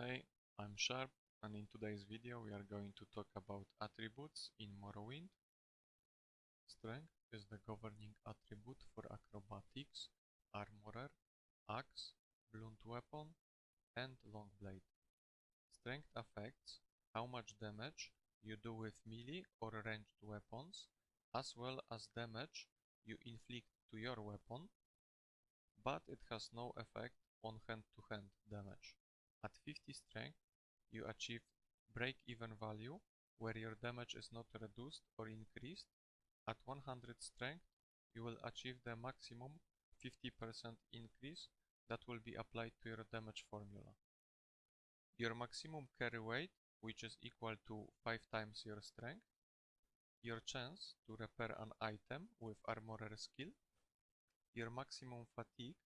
Hey, I'm Sharp, and in today's video we are going to talk about attributes in Morrowind. Strength is the governing attribute for acrobatics, armorer, axe, blunt weapon, and long blade. Strength affects how much damage you do with melee or ranged weapons, as well as damage you inflict to your weapon, but it has no effect on hand-to-hand damage. At 50 strength, you achieve break-even value, where your damage is not reduced or increased. At 100 strength, you will achieve the maximum 50% increase that will be applied to your damage formula. Your maximum carry weight, which is equal to 5 times your strength. Your chance to repair an item with armorer skill. Your maximum fatigue,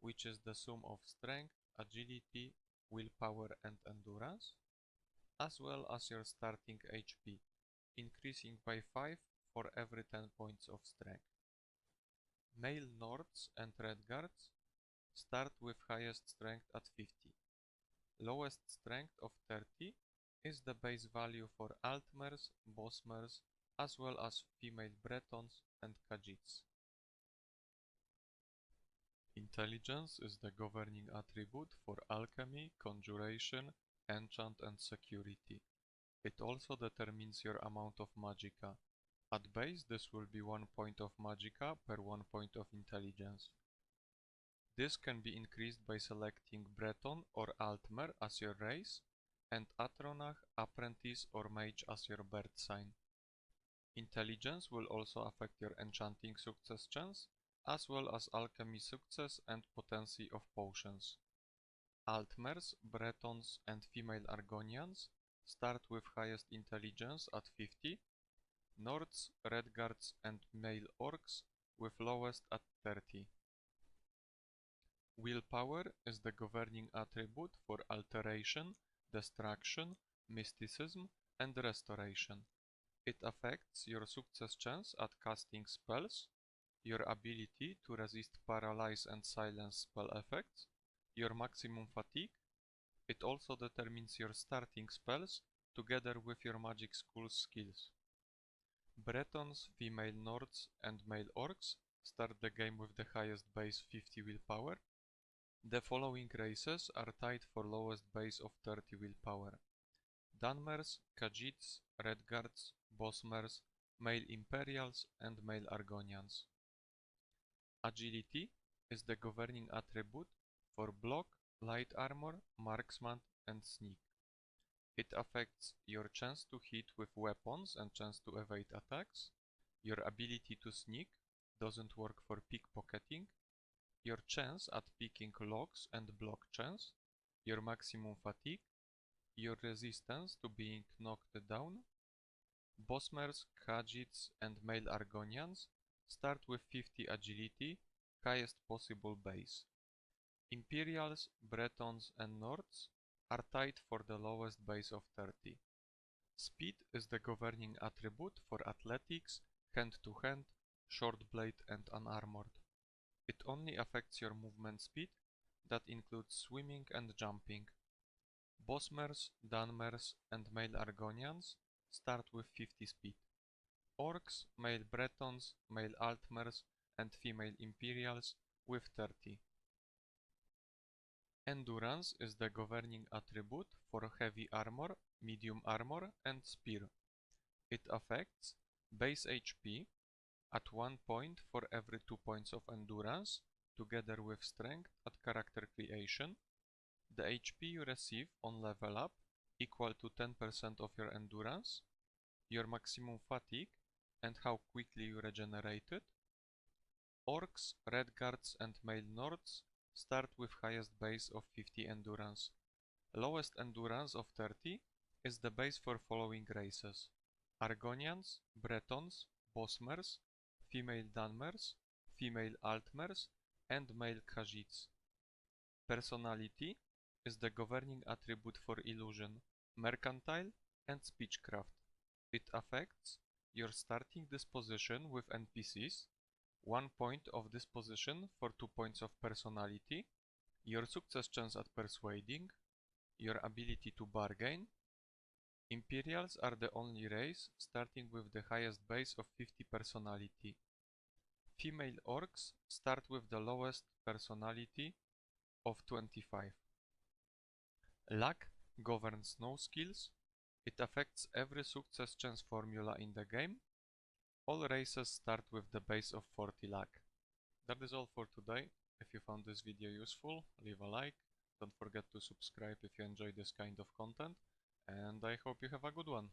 which is the sum of strength, agility, willpower and endurance, as well as your starting HP, increasing by 5 for every 10 points of strength. Male Nords and Redguards start with highest strength at 50. Lowest strength of 30 is the base value for Altmers, Bosmers, as well as female Bretons and Khajiits. Intelligence is the governing attribute for alchemy, conjuration, enchant and security. It also determines your amount of magicka. At base, this will be 1 point of magicka per 1 point of intelligence. This can be increased by selecting Breton or Altmer as your race, and Atronach, Apprentice or Mage as your birth sign. Intelligence will also affect your enchanting success chance, as well as alchemy success and potency of potions. Altmers, Bretons and female Argonians start with highest intelligence at 50, Nords, Redguards and male Orcs with lowest at 30. Willpower is the governing attribute for alteration, destruction, mysticism and restoration. It affects your success chance at casting spells, your ability to resist paralyze and silence spell effects, your maximum fatigue. It also determines your starting spells together with your magic school skills. Bretons, female Nords and male Orcs start the game with the highest base 50 willpower. The following races are tied for lowest base of 30 willpower: Dunmers, Khajiits, Redguards, Bosmers, male Imperials and male Argonians. Agility is the governing attribute for block, light armor, marksman and sneak. It affects your chance to hit with weapons and chance to evade attacks. Your ability to sneak doesn't work for pickpocketing. Your chance at picking locks and block chance. Your maximum fatigue. Your resistance to being knocked down. Bosmers, Khajiits and male Argonians start with 50 agility, highest possible base. Imperials, Bretons and Nords are tied for the lowest base of 30. Speed is the governing attribute for athletics, hand-to-hand, short blade and unarmored. It only affects your movement speed, that includes swimming and jumping. Bosmers, Dunmers and male Argonians start with 50 speed. Orcs, male Bretons, male Altmers and female Imperials with 30. Endurance is the governing attribute for heavy armor, medium armor and spear. It affects base HP at 1 point for every 2 points of endurance, together with strength at character creation. The HP you receive on level up equal to 10% of your endurance, your maximum fatigue and how quickly you regenerate it. Orcs, Redguards and male Nords start with highest base of 50 endurance. Lowest endurance of 30 is the base for following races: Argonians, Bretons, Bosmers, female Dunmers, female Altmers and male Khajiits. Personality is the governing attribute for illusion, mercantile and speechcraft. It affects your starting disposition with NPCs, 1 point of disposition for 2 points of personality, your success chance at persuading, your ability to bargain. Imperials are the only race, starting with the highest base of 50 personality. Female orcs start with the lowest personality of 25. Luck governs no skills. It affects every success chance formula in the game. All races start with the base of 40 luck. That is all for today. If you found this video useful, leave a like. Don't forget to subscribe if you enjoy this kind of content. And I hope you have a good one.